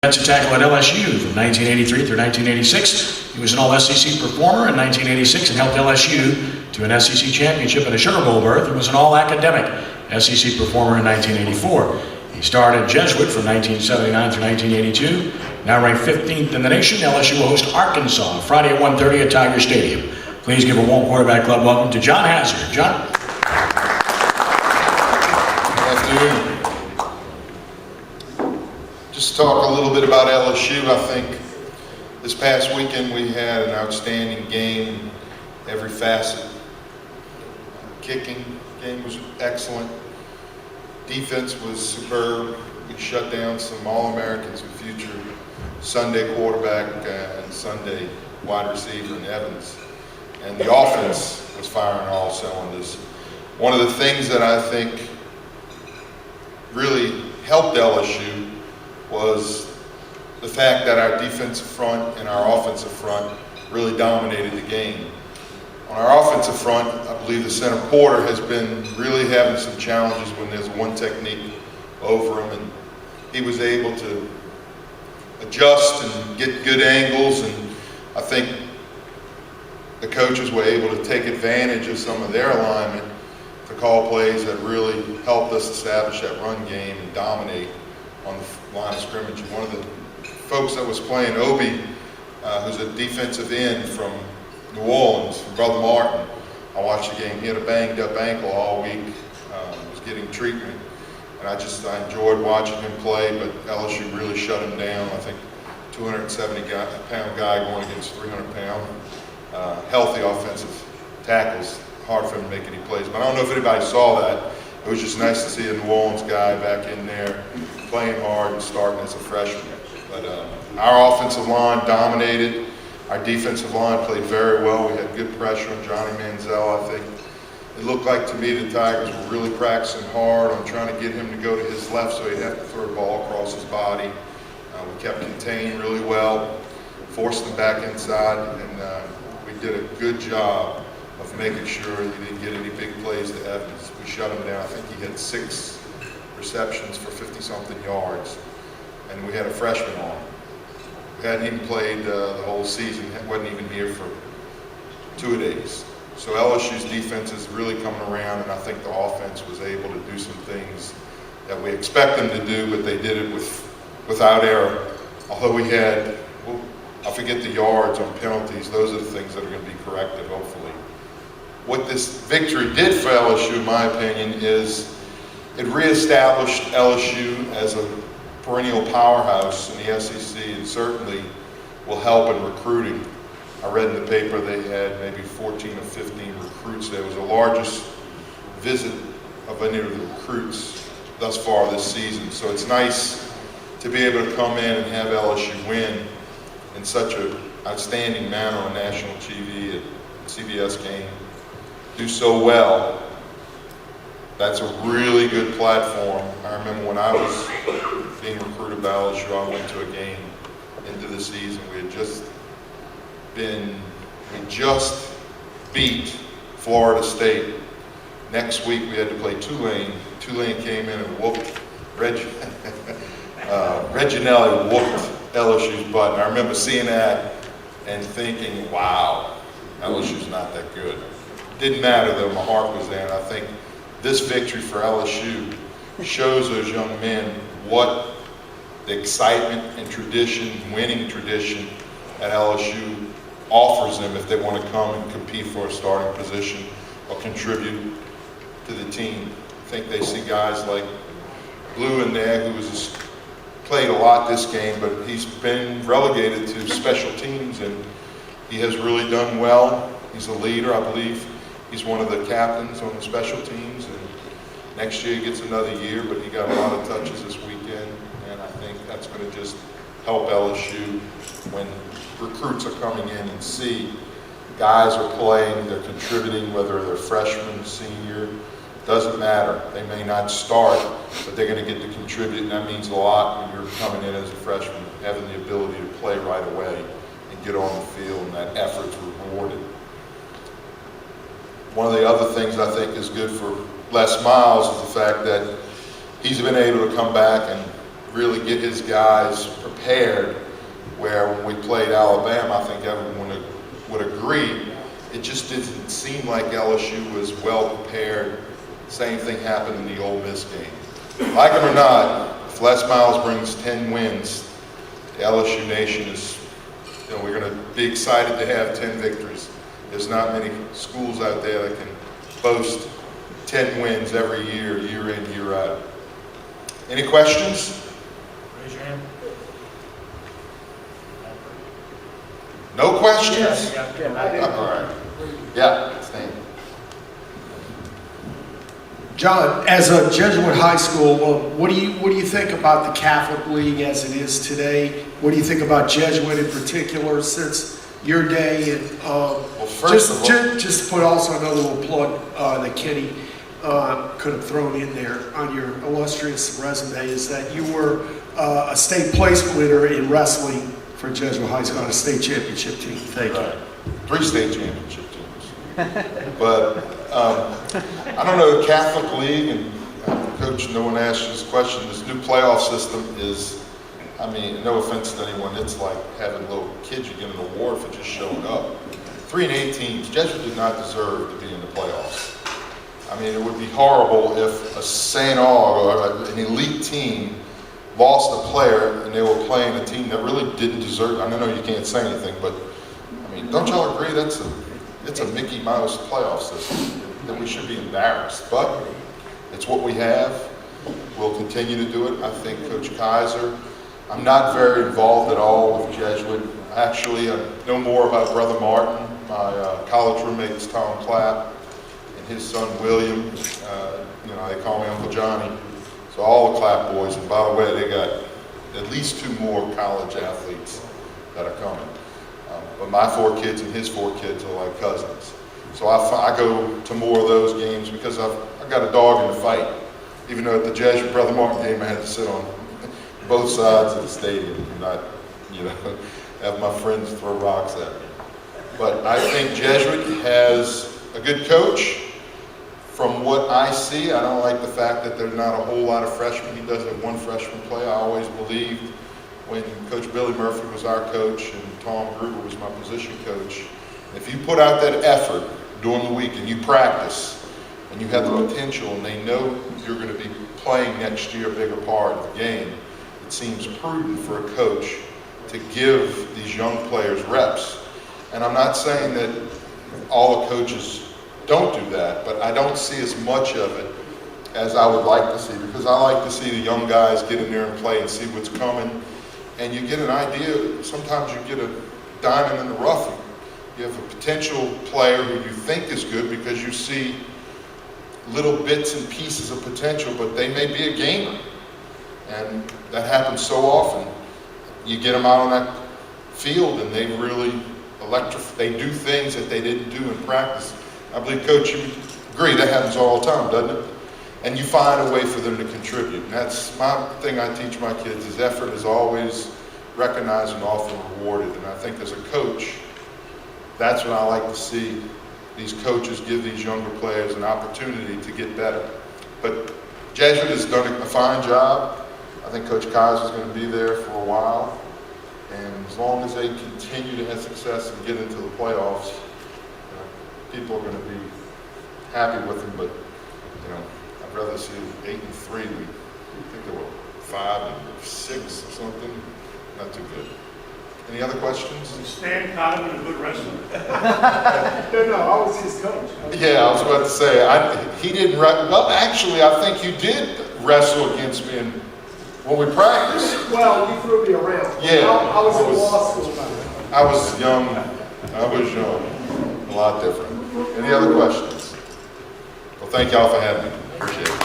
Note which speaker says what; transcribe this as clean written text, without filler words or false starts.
Speaker 1: Defensive tackle at LSU from 1983 through 1986. He was an All-SEC performer in 1986 and helped LSU to an SEC championship and a Sugar Bowl berth, and was an All-Academic SEC performer in 1984. He starred at Jesuit from 1979 through 1982. Now ranked 15th in the nation, LSU will host Arkansas Friday at 1:30 at Tiger Stadium. Please give a warm quarterback club welcome to John Hazard. John.
Speaker 2: Good afternoon. Just talk a little bit about LSU. I think this past weekend we had an outstanding game, every facet. Kicking game was excellent. Defense was superb. We shut down some All-Americans and future Sunday quarterback and Sunday wide receiver in Evans. And the offense was firing on all cylinders. One of the things that I think really helped LSU was the fact that our defensive front and our offensive front really dominated the game. On our offensive front, I believe the center Porter has been really having some challenges when there's one technique over him, and he was able to adjust and get good angles, and I think the coaches were able to take advantage of some of their alignment to call plays that really helped us establish that run game and dominate on the line of scrimmage. And one of the folks that was playing, Obi, who's a defensive end from New Orleans, from Brother Martin, I watched the game. He had a banged up ankle all week, was getting treatment, and I enjoyed watching him play, but LSU really shut him down. I think 270-pound guy going against 300-pound, healthy offensive tackles, hard for him to make any plays. But I don't know if anybody saw that. It was just nice to see a New Orleans guy back in there playing hard and starting as a freshman. But our offensive line dominated. Our defensive line played very well. We had good pressure on Johnny Manziel. I think it looked like to me the Tigers were really practicing hard on trying to get him to go to his left so he'd have to throw the ball across his body. We kept contained really well, forced him back inside, and we did a good job of making sure he didn't get any big plays to Evans. We shut him down. I think he had 6 receptions for 50-something yards, and we had a freshman on. We hadn't even played the whole season, wasn't even here for 2 days. So LSU's defense is really coming around, and I think the offense was able to do some things that we expect them to do, but they did it without error. Although we had, I forget the yards on penalties, those are the things that are going to be corrected, hopefully. What this victory did for LSU, in my opinion, is it reestablished LSU as a perennial powerhouse in the SEC, and certainly will help in recruiting. I read in the paper they had maybe 14 or 15 recruits there. It was the largest visit of any of the recruits thus far this season. So it's nice to be able to come in and have LSU win in such an outstanding manner on national TV at CBS game. Do so well. That's a really good platform. I remember when I was being recruited by LSU, I went to a game into the season. We just beat Florida State. Next week we had to play Tulane. Tulane came in and whooped Reginelli whooped LSU's butt. And I remember seeing that and thinking, wow, LSU's not that good. Didn't matter though, my heart was there, and I think this victory for LSU shows those young men what the excitement and tradition, winning tradition at LSU offers them if they want to come and compete for a starting position or contribute to the team. I think they see guys like Blue in there, who played a lot this game, but he's been relegated to special teams, and he has really done well. He's a leader, I believe. He's one of the captains on the special teams, and next year he gets another year, but he got a lot of touches this weekend, and I think that's going to just help LSU when recruits are coming in and see guys are playing, they're contributing, whether they're freshman, senior, doesn't matter. They may not start, but they're going to get to contribute, and that means a lot when you're coming in as a freshman, having the ability to play right away and get on the field, and that effort's rewarded. One of the other things I think is good for Les Miles is the fact that he's been able to come back and really get his guys prepared, where when we played Alabama, I think everyone would agree, it just didn't seem like LSU was well prepared. Same thing happened in the Ole Miss game. Like it or not, if Les Miles brings 10 wins, the LSU Nation is, we're going to be excited to have 10 victories. There's not many schools out there that can boast 10 wins every year, year in, year out. Any questions?
Speaker 1: Raise your hand.
Speaker 2: No questions?
Speaker 1: Yes.
Speaker 2: All right. Yeah, Stan.
Speaker 3: John, as a Jesuit high school, what do you think about the Catholic League as it is today? What do you think about Jesuit in particular since your day? And
Speaker 2: first of all,
Speaker 3: just to put also another little plug that Kenny could have thrown in there on your illustrious resume is that you were a state place winner in wrestling for Jesuit High School on a state championship team. Thank you.
Speaker 2: 3 state championship teams. But I don't know, the Catholic League, and Coach, no one asked you this question, this new playoff system is, I mean, no offense to anyone, it's like having little kids, you get an award for just showing up. 3 and 8 teams, Jesuit did not deserve to be in the playoffs. I mean, it would be horrible if a St. Aug or an elite team lost a player and they were playing a team that really didn't deserve. I know you can't say anything, but I mean, don't y'all agree it's a Mickey Mouse playoff system that we should be embarrassed? But it's what we have. We'll continue to do it. I think Coach Kaiser. I'm not very involved at all with Jesuit. Actually, I know more about Brother Martin. My college roommate is Tom Clapp, and his son William. They call me Uncle Johnny. So all the Clapp boys, and by the way, they got at least 2 more college athletes that are coming. But my 4 kids and his 4 kids are like cousins. So I go to more of those games because I've got a dog in the fight. Even though at the Jesuit Brother Martin game, I had to sit on both sides of the stadium and not, have my friends throw rocks at me. But I think Jesuit has a good coach. From what I see, I don't like the fact that there's not a whole lot of freshmen. He does have 1 freshman play. I always believed when Coach Billy Murphy was our coach and Tom Gruber was my position coach, if you put out that effort during the week and you practice and you have the potential and they know you're going to be playing next year a bigger part of the game, it seems prudent for a coach to give these young players reps. And I'm not saying that all the coaches don't do that, but I don't see as much of it as I would like to see, because I like to see the young guys get in there and play and see what's coming. And you get an idea, sometimes you get a diamond in the rough. You have a potential player who you think is good because you see little bits and pieces of potential, but they may be a gamer. And that happens so often. You get them out on that field and they really they do things that they didn't do in practice. I believe, Coach, you agree that happens all the time, doesn't it? And you find a way for them to contribute. And that's my thing I teach my kids, is effort is always recognized and often rewarded. And I think as a coach, that's what I like to see. These coaches give these younger players an opportunity to get better. But Jesuit has done a fine job. I think Coach Kaiser is going to be there for a while. And as long as they continue to have success and get into the playoffs, people are going to be happy with them. But, I'd rather see 8 and 3. I think they were 5 and 6 or something. Not too good. Any other questions?
Speaker 4: Stan Cotton, a good wrestler.
Speaker 3: No, I was his coach.
Speaker 2: Yeah, I was about to say, he didn't, well, actually, I think you did wrestle against me when we practiced.
Speaker 3: Well, you threw me around.
Speaker 2: Yeah.
Speaker 3: I was in law school by then.
Speaker 2: I was young. A lot different. Any other questions? Well, thank y'all for having me. Appreciate it.